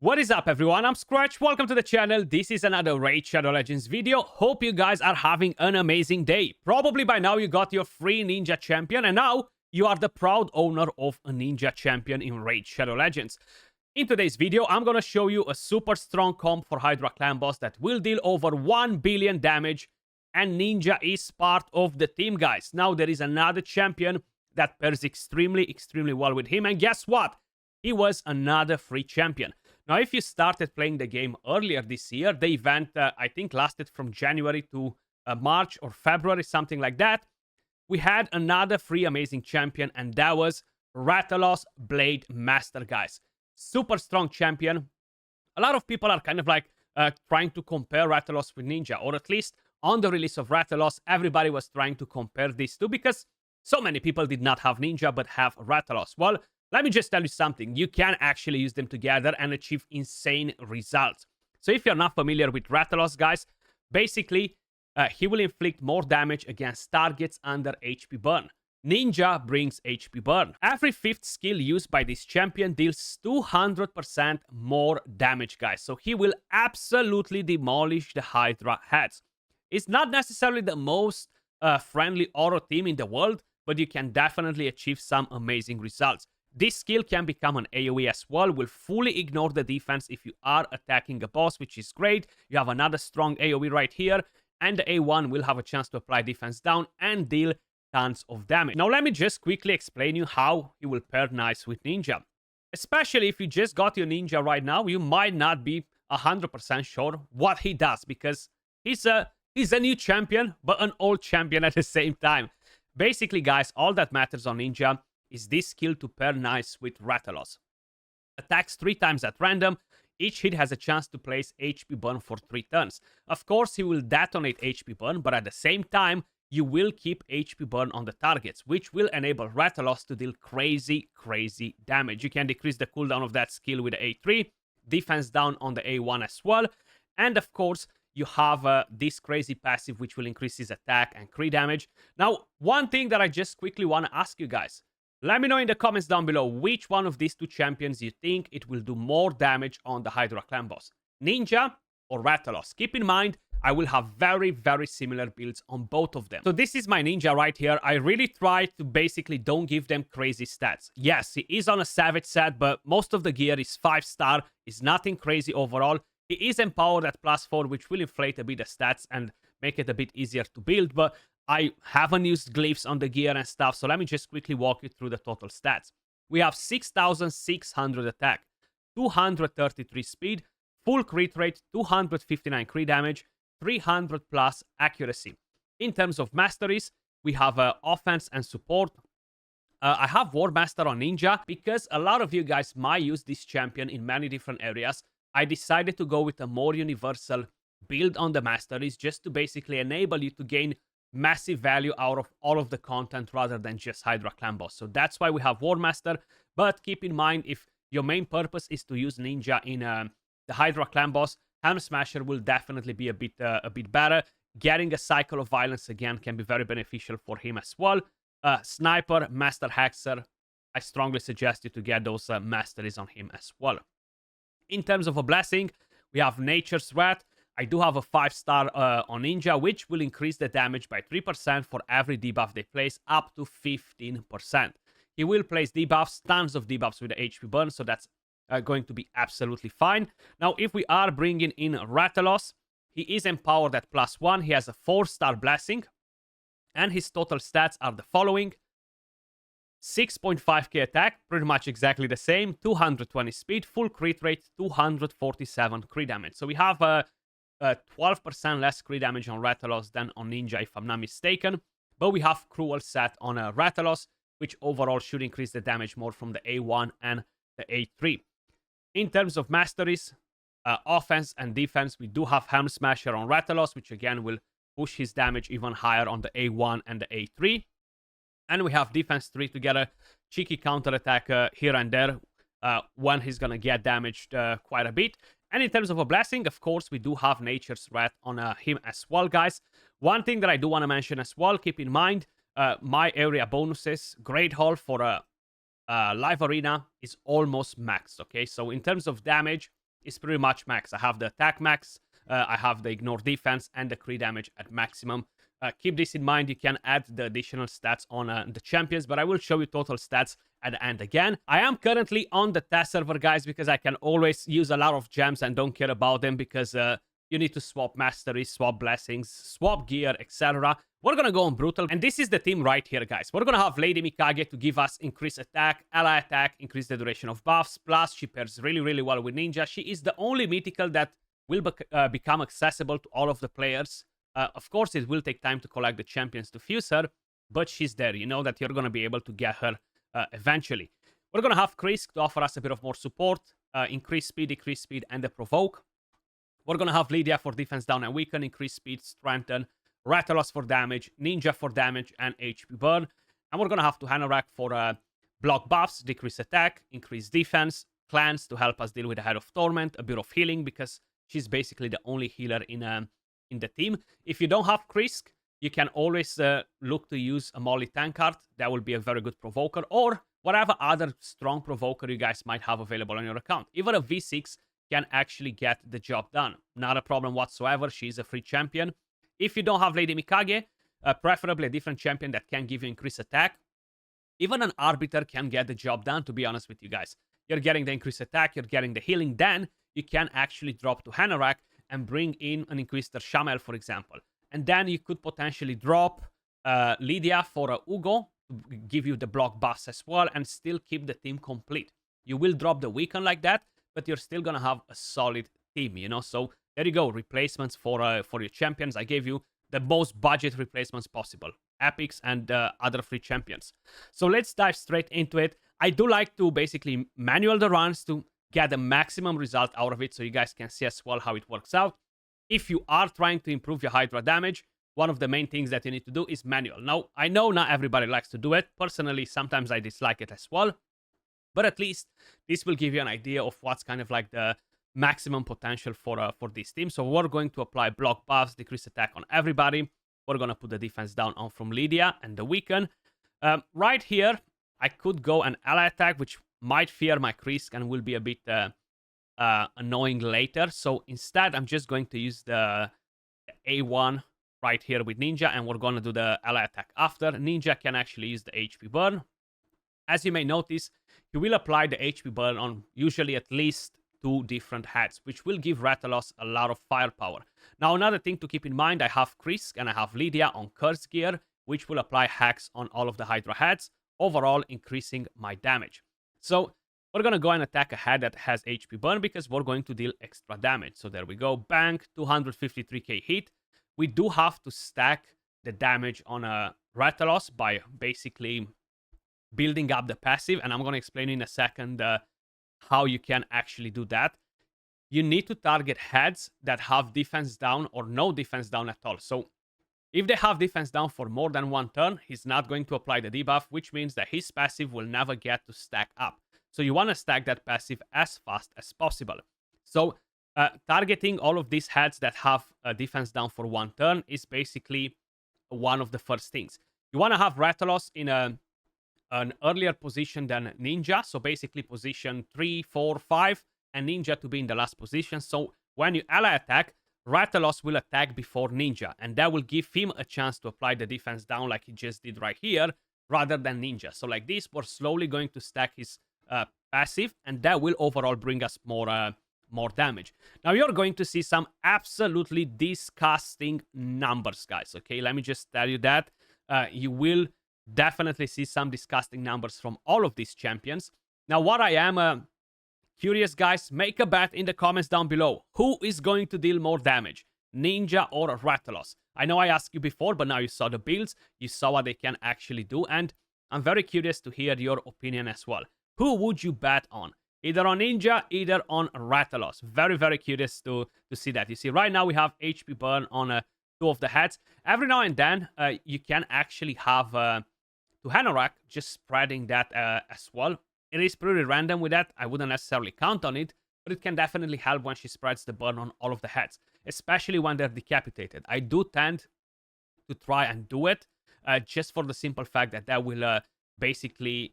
What is up, everyone? I'm Skratch. Welcome to the channel. This is another Raid Shadow Legends video. Hope you guys are having an amazing day. Probably by now you got your free ninja champion, and now you are the proud owner of a ninja champion in Raid Shadow Legends. In today's video, I'm gonna show you a super strong comp for Hydra clan boss that will deal over 1 billion damage, and ninja is part of the team, guys. Now there is another champion that pairs extremely well with him, and guess what? He was another free champion. Now, if you started playing the game earlier this year, the event, I think, lasted from January to March or February, something like that. We had another free amazing champion, and that was RATHALOS Blade Master, guys. Super strong champion. A lot of people are kind of like trying to compare RATHALOS with Ninja, or at least on the release of RATHALOS, everybody was trying to compare these two because so many people did not have Ninja but have RATHALOS. Well, let me just tell you something. You can actually use them together and achieve insane results. So if you're not familiar with RATHALOS, guys, basically, he will inflict more damage against targets under HP burn. Ninja brings HP burn. Every 5th skill used by this champion deals 200% more damage, guys. So he will absolutely demolish the Hydra heads. It's not necessarily the most friendly auto team in the world, but you can definitely achieve some amazing results. This skill can become an AoE as well, will fully ignore the defense if you are attacking a boss, which is great. You have another strong AoE right here, and the A1 will have a chance to apply defense down and deal tons of damage. Now let me just quickly explain you how he will pair nice with Ninja. Especially if you just got your Ninja right now, you might not be 100% sure what he does, because he's a new champion, but an old champion at the same time. Basically, guys, all that matters on Ninja is this skill to pair nice with RATHALOS. Attacks 3 times at random. Each hit has a chance to place HP burn for 3 turns. Of course, he will detonate HP burn, but at the same time, you will keep HP burn on the targets, which will enable RATHALOS to deal crazy damage. You can decrease the cooldown of that skill with the A3, defense down on the A1 as well, and of course, you have this crazy passive which will increase his attack and crit damage. Now, one thing that I just quickly want to ask you guys, let me know in the comments down below which one of these two champions you think it will do more damage on the Hydra clan boss, Ninja or RATHALOS. Keep in mind, I will have very similar builds on both of them. So this is my Ninja right here. I really try to basically don't give them crazy stats. Yes, he is on a Savage set, but most of the gear is 5-star, is nothing crazy overall. He is empowered at +4, which will inflate a bit the stats and make it a bit easier to build, but I haven't used glyphs on the gear and stuff, so let me just quickly walk you through the total stats. We have 6,600 attack, 233 speed, full crit rate, 259 crit damage, 300 plus accuracy. In terms of masteries, we have offense and support. I have War Master on Ninja because a lot of you guys might use this champion in many different areas. I decided to go with a more universal build on the masteries just to basically enable you to gain massive value out of all of the content rather than just Hydra clan boss. So that's why we have War Master, but keep in mind, if your main purpose is to use Ninja in the Hydra clan boss, Helm Smasher will definitely be a bit better. Getting a cycle of violence again can be very beneficial for him as well. Sniper, Master Hexer, I strongly suggest you to get those masteries on him as well. In terms of a blessing, we have Nature's Wrath. I do have a 5-star on Ninja, which will increase the damage by 3% for every debuff they place, up to 15%. He will place debuffs, tons of debuffs with the HP burn, so that's going to be absolutely fine. Now, if we are bringing in RATHALOS, he is empowered at +1. He has a 4-star blessing, and his total stats are the following: 6.5k attack, pretty much exactly the same, 220 speed, full crit rate, 247 crit damage. So we have a 12% less crit damage on RATHALOS than on Ninja, if I'm not mistaken. But we have Cruel set on RATHALOS, which overall should increase the damage more from the A1 and the A3. In terms of masteries, offense and defense, we do have Helm Smasher on RATHALOS, which again will push his damage even higher on the A1 and the A3. And we have defense 3 together, cheeky counterattack here and there when he's gonna get damaged quite a bit. And in terms of a blessing, of course, we do have Nature's Wrath on him as well, guys. One thing that I do want to mention as well, keep in mind, my area bonuses, Great Hall for Live Arena is almost maxed, okay? So in terms of damage, is pretty much max. I have the attack max, I have the ignore defense, and the crit damage at maximum. Keep this in mind. You can add the additional stats on the champions, but I will show you total stats at the end again. I am currently on the test server, guys, because I can always use a lot of gems and don't care about them because you need to swap masteries, swap blessings, swap gear, etc. We're gonna go on brutal, and this is the team right here, guys. We're gonna have Lady Mikage to give us increased attack, ally attack, increase the duration of buffs, plus she pairs really, really well with Ninja. She is the only mythical that will become accessible to all of the players. Of course, it will take time to collect the champions to fuse her, but she's there. You know that you're gonna be able to get her eventually. We're gonna have Krisk to offer us a bit of more support, increase speed, decrease speed, and the provoke. We're gonna have Lydia for defense down and weaken, increase speed, strengthen, Rathalos for damage, Ninja for damage and HP burn. And we're gonna have Tuhanorak for block buffs, decrease attack, increase defense, Clans to help us deal with the Head of Torment, a bit of healing because she's basically the only healer in the team. If you don't have Krisk, you can always look to use a Molly Tankard. That will be a very good provoker, or whatever other strong provoker you guys might have available on your account. Even a V6 can actually get the job done. Not a problem whatsoever. She's a free champion. If you don't have Lady Mikage, preferably a different champion that can give you increased attack. Even an Arbiter can get the job done, to be honest with you guys. You're getting the increased attack, you're getting the healing, then you can actually drop to Hanorak and bring in an increased Shamel, for example. And then you could potentially drop Lydia for Ugo to give you the block buffs as well and still keep the team complete. You will drop the weaken like that, but you're still gonna have a solid team, you know? So there you go, replacements for your champions. I gave you the most budget replacements possible. Epics and other free champions. So let's dive straight into it. I do like to basically manual the runs to get the maximum result out of it so you guys can see as well how it works out. If you are trying to improve your Hydra damage, one of the main things that you need to do is manual. Now, I know not everybody likes to do it. Personally, sometimes I dislike it as well. But at least this will give you an idea of what's kind of like the maximum potential for this team. So we're going to apply block buffs, decrease attack on everybody. We're going to put the defense down on from Lydia and the weaken. Right here, I could go an ally attack, which might fear my Krisk and will be a bit annoying later. So instead, I'm just going to use the A1 right here with Ninja, and we're going to do the ally attack after. Ninja can actually use the HP burn. As you may notice, he will apply the HP burn on usually at least 2 different heads, which will give Rathalos a lot of firepower. Now, another thing to keep in mind, I have Krisk and I have Lydia on Curse Gear, which will apply hacks on all of the Hydra heads, overall increasing my damage. So we're going to go and attack a head that has HP burn because we're going to deal extra damage. So there we go, bang, 253k hit. We do have to stack the damage on a Rathalos by basically building up the passive, and I'm going to explain in a second how you can actually do that. You need to target heads that have defense down or no defense down at all. So if they have defense down for more than 1 turn, he's not going to apply the debuff, which means that his passive will never get to stack up. So you want to stack that passive as fast as possible. So targeting all of these heads that have defense down for 1 turn is basically one of the first things. You want to have Rathalos in an earlier position than Ninja, so basically position 3, 4, 5, and Ninja to be in the last position. So when you ally attack, Rathalos will attack before Ninja, and that will give him a chance to apply the defense down like he just did right here, rather than Ninja. So like this, we're slowly going to stack his passive, and that will overall bring us more damage. Now you're going to see some absolutely disgusting numbers, guys. Okay, let me just tell you that you will definitely see some disgusting numbers from all of these champions. Now, what I am curious, guys, make a bet in the comments down below. Who is going to deal more damage, Ninja or Rathalos? I know I asked you before, but now you saw the builds, you saw what they can actually do, and I'm very curious to hear your opinion as well. Who would you bet on? Either on Ninja, either on Rathalos. Very, very curious to see that. You see, right now we have HP burn on 2 of the heads. Every now and then, you can actually have Tuhanorak just spreading that as well. It is pretty random with that. I wouldn't necessarily count on it, but it can definitely help when she spreads the burn on all of the heads, especially when they're decapitated. I do tend to try and do it just for the simple fact that that will basically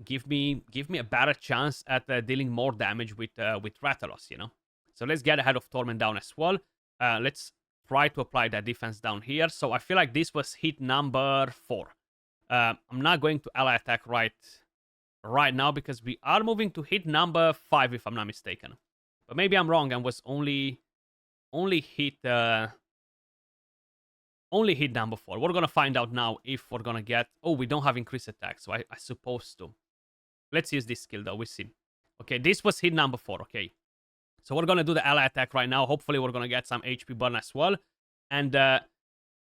give me a better chance at dealing more damage with Rathalos, you know. So let's get ahead of Torment down as well. Let's try to apply that defense down here. So I feel like this was hit number 4. I'm not going to ally attack right now because we are moving to hit number 5 if I'm not mistaken. But maybe I'm wrong and was only hit number 4. We're gonna find out now if we're gonna get... Oh, we don't have increased attack, so I supposed to. Let's use this skill though, we see. Okay, this was hit number 4, okay. So we're gonna do the ally attack right now. Hopefully we're gonna get some HP burn as well. And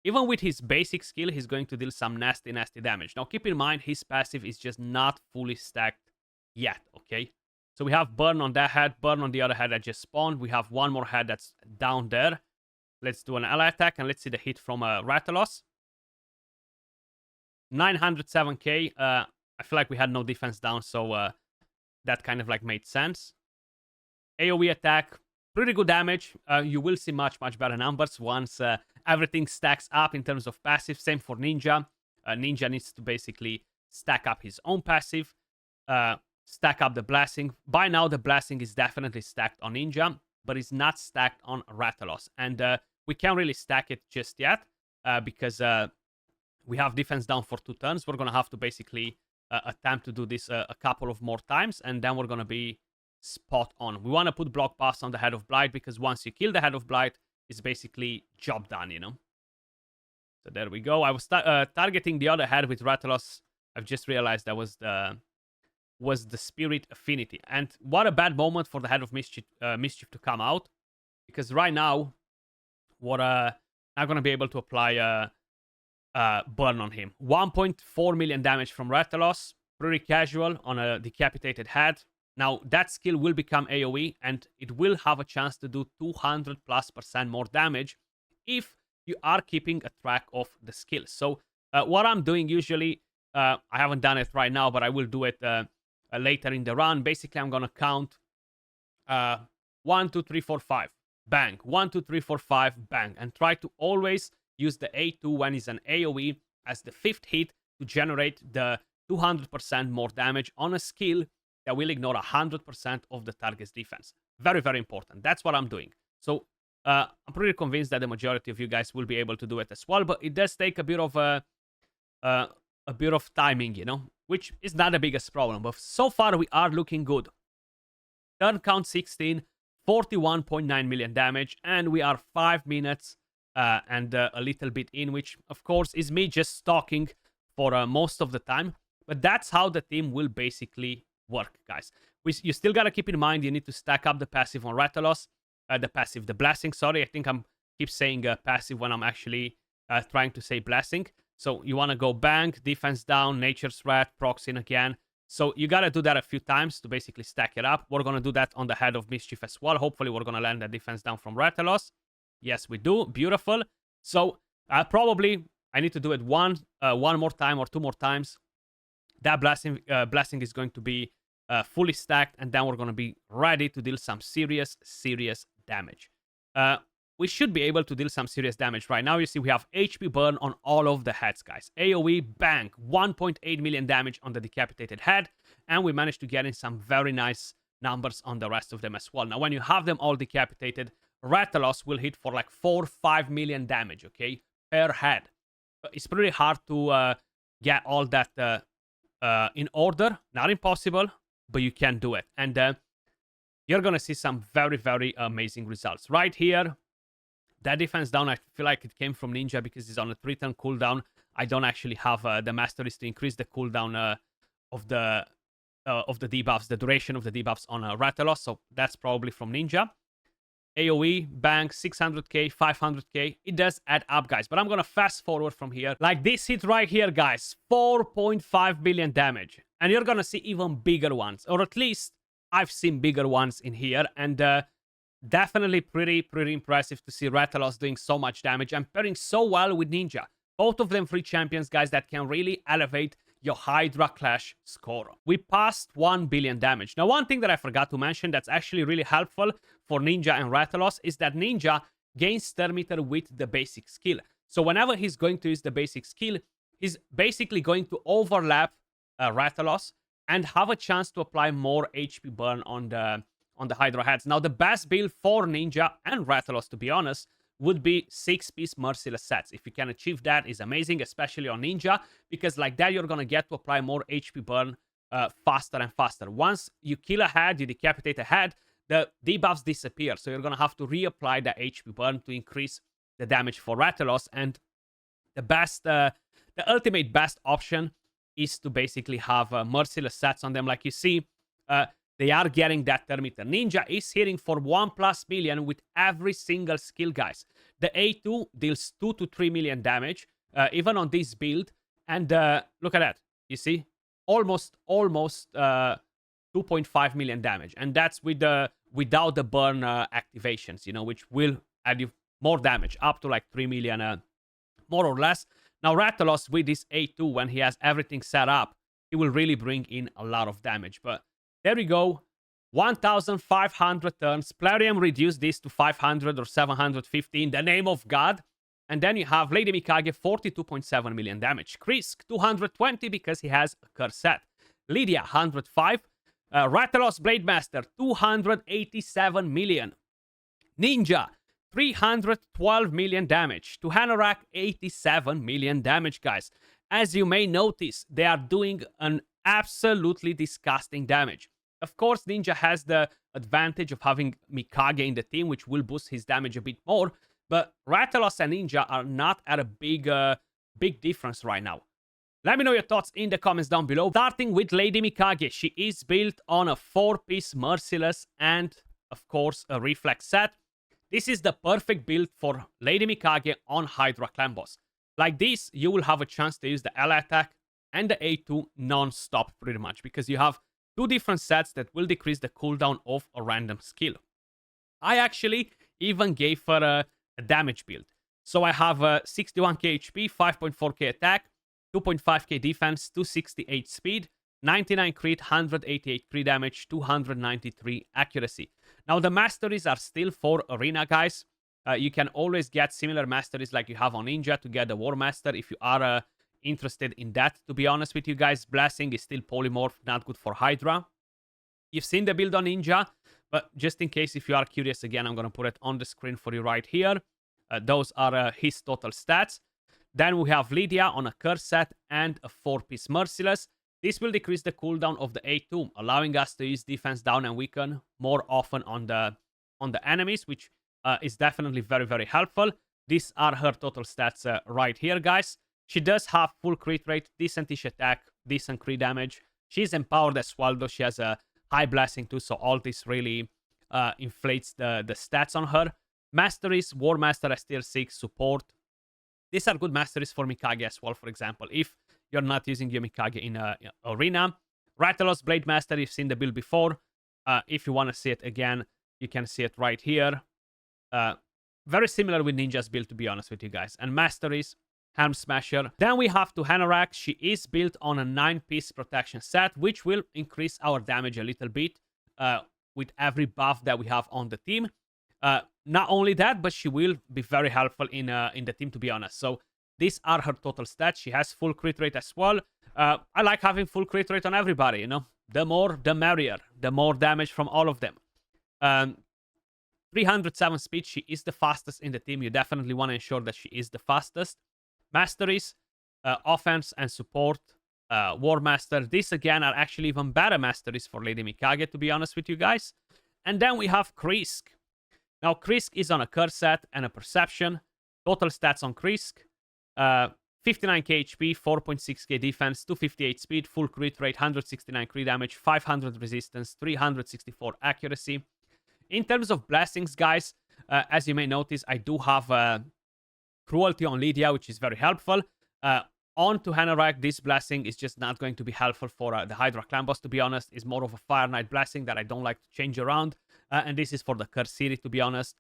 even with his basic skill, he's going to deal some nasty damage. Now keep in mind, his passive is just not fully stacked yet, okay? So we have burn on that head, burn on the other head that just spawned. We have one more head that's down there. Let's do an ally attack and let's see the hit from Rathalos. 907k. I feel like we had no defense down, so that kind of like made sense. AoE attack, pretty good damage. You will see much better numbers once everything stacks up in terms of passive. Same for Ninja. Ninja needs to basically stack up his own passive. Stack up the blasting. By now, the blasting is definitely stacked on Ninja, but it's not stacked on Rathalos. And we can't really stack it just yet because we have defense down for 2 turns. We're going to have to basically attempt to do this a couple of more times, and then we're going to be spot on. We want to put block buffs on the Head of Blight because once you kill the Head of Blight, it's basically job done, you know? So there we go. I was targeting the other head with Rathalos. I've just realized that was the Spirit Affinity. And what a bad moment for the Head of Mischief to come out. Because right now, we're not going to be able to apply burn on him. 1.4 million damage from Rathalos. Pretty casual on a decapitated head. Now, that skill will become AoE, and it will have a chance to do 200+% more damage if you are keeping a track of the skill. So, what I'm doing usually, I haven't done it right now, but I will do it later in the run. Basically, I'm going to count 1, 2, 3, 4, 5. Bang. 1, 2, 3, 4, 5. Bang. And try to always use the A2 when it's an AoE as the 5th hit to generate the 200% more damage on a skill that will ignore 100% of the target's defense. Very, very important. That's what I'm doing. So I'm pretty convinced that the majority of you guys will be able to do it as well, but it does take a bit of timing, you know, which is not the biggest problem. But so far, we are looking good. Turn count 16, 41.9 million damage, and we are 5 minutes and a little bit in, which, of course, is me just stalking for most of the time. But that's how the team will basically work, guys. You still gotta keep in mind you need to stack up the passive on Rathalos. The blasting, sorry. I think I'm keep saying passive when I'm actually trying to say blasting. So you want to go bang, defense down, nature's wrath, procs in again. So you gotta do that a few times to basically stack it up. We're gonna do that on the Head of Mischief as well. Hopefully we're gonna land the defense down from Rathalos. Yes, we do. Beautiful. So probably I need to do it one more time or 2 more times. That blasting is going to be fully stacked, and then we're going to be ready to deal some serious damage. We should be able to deal some serious damage right now. You see, we have HP burn on all of the heads, guys. AoE, bang, 1.8 million damage on the decapitated head, and we managed to get in some very nice numbers on the rest of them as well. Now, when you have them all decapitated, Rathalos will hit for like 4-5 million damage, okay, per head. It's pretty hard to get all that in order. Not impossible, but you can do it. And you're going to see some very, very amazing results. Right here, that defense down, I feel like it came from Ninja because it's on a 3-turn cooldown. I don't actually have the masteries to increase the cooldown of the debuffs, the duration of the debuffs on Rathalos. So that's probably from Ninja. AoE, bang, 600k, 500k. It does add up, guys. But I'm going to fast forward from here. Like this hit right here, guys. 4.5 billion damage. And you're going to see even bigger ones. Or at least I've seen bigger ones in here. And definitely pretty impressive to see Rathalos doing so much damage and pairing so well with Ninja. Both of them free champions, guys, that can really elevate your Hydra Clash score. We passed 1 billion damage. Now, one thing that I forgot to mention that's actually really helpful for Ninja and Rathalos is that Ninja gains Stir Meter with the basic skill. So whenever he's going to use the basic skill, he's basically going to overlap Rathalos and have a chance to apply more HP burn on the Hydra heads. Now, the best build for Ninja and Rathalos, to be honest, would be 6-piece Merciless sets. If you can achieve that, is amazing, especially on Ninja, because like that, you're going to get to apply more HP burn faster and faster. Once you kill a head, you decapitate a head, the debuffs disappear. So you're going to have to reapply the HP burn to increase the damage for Rathalos. And the ultimate best option is to basically have Merciless sets on them. Like you see, they are getting that Thermitter. Ninja is hitting for 1+ million with every single skill, guys. The A2 deals 2 to 3 million damage, even on this build. And look at that. You see? Almost 2.5 million damage. And that's without the burn activations, which will add you more damage, up to like 3 million, more or less. Now, Rathalos with this A2, when he has everything set up, he will really bring in a lot of damage. But there we go. 1,500 turns. Plarium reduced this to 500 or 750 in the name of God. And then you have Lady Mikage, 42.7 million damage. Krisk, 220 because he has a curse set. Lydia, 105. Rathalos Blademaster, 287 million. Ninja, 312 million damage. To Hanorak, 87 million damage, guys. As you may notice, they are doing an absolutely disgusting damage. Of course, Ninja has the advantage of having Mikage in the team, which will boost his damage a bit more. But Rathalos and Ninja are not at a big difference right now. Let me know your thoughts in the comments down below. Starting with Lady Mikage. She is built on a 4-piece Merciless and, of course, a Reflex set. This is the perfect build for Lady Mikage on Hydra Clan Boss. Like this, you will have a chance to use the L attack and the A2 non-stop pretty much, because you have 2 different sets that will decrease the cooldown of a random skill. I actually even gave her a damage build. So I have 61k HP, 5.4k attack, 2.5k defense, 268 speed, 99 crit, 188 crit damage, 293 accuracy. Now, the masteries are still for Arena, guys. You can always get similar masteries like you have on Ninja to get the War Master if you are interested in that, to be honest with you guys. Blessing is still polymorph, not good for Hydra. You've seen the build on Ninja, but just in case if you are curious, again, I'm going to put it on the screen for you right here. Those are his total stats. Then we have Lydia on a curse set and a 4-piece Merciless. This will decrease the cooldown of the A2, allowing us to use defense down and weaken more often on the enemies, which is definitely very, very helpful. These are her total stats right here, guys. She does have full crit rate, decent-ish attack, decent crit damage. She's empowered as well, though she has a high blessing too, so all this really inflates the stats on her. Masteries, War Master as tier 6, support. These are good masteries for Mikage as well, for example, if you're not using your Mikage in Arena. Rathalos Blade Master, you've seen the build before. If you want to see it again, you can see it right here. Very similar with Ninja's build, to be honest with you guys. And masteries, Helm Smasher. Then we have to Hanorak. She is built on a 9-piece protection set, which will increase our damage a little bit with every buff that we have on the team. Not only that, but she will be very helpful in the team, to be honest. So these are her total stats. She has full crit rate as well. I like having full crit rate on everybody, you know. The more, the merrier. The more damage from all of them. 307 speed. She is the fastest in the team. You definitely want to ensure that she is the fastest. Masteries, offense and support, War Master. These, again, are actually even better masteries for Lady Mikage, to be honest with you guys. And then we have Krisk. Now, Krisk is on a curse set and a perception. Total stats on Krisk. 59k HP, 4.6k defense, 258 speed, full crit rate, 169 crit damage, 500 resistance, 364 accuracy. In terms of blessings, guys, as you may notice, I do have Cruelty on Lydia, which is very helpful. On to Hanorak, this blessing is just not going to be helpful for the Hydra Clan Boss, to be honest. It's more of a Fire Knight blessing that I don't like to change around. And this is for the Curse series, to be honest.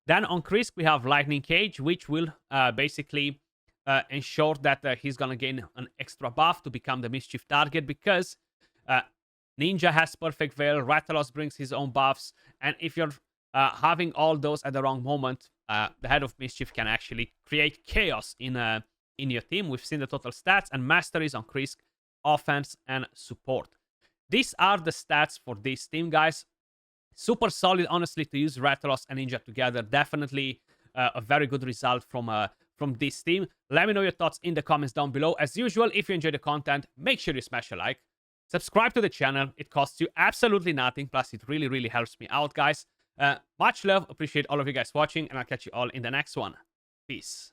Then on Krisk, we have Lightning Cage, which will basically ensure that he's going to gain an extra buff to become the Mischief target, because Ninja has Perfect Veil, Rathalos brings his own buffs, and if you're having all those at the wrong moment, the Head of Mischief can actually create chaos in your team. We've seen the total stats and masteries on Krisk. offense, and support. These are the stats for this team, guys. Super solid, honestly, to use Rathalos and Ninja together. Definitely a very good result from this team. Let me know your thoughts in the comments down below. As usual, if you enjoy the content, make sure you smash a like. Subscribe to the channel. It costs you absolutely nothing. Plus, it really, really helps me out, guys. Much love. Appreciate all of you guys watching, and I'll catch you all in the next one. Peace.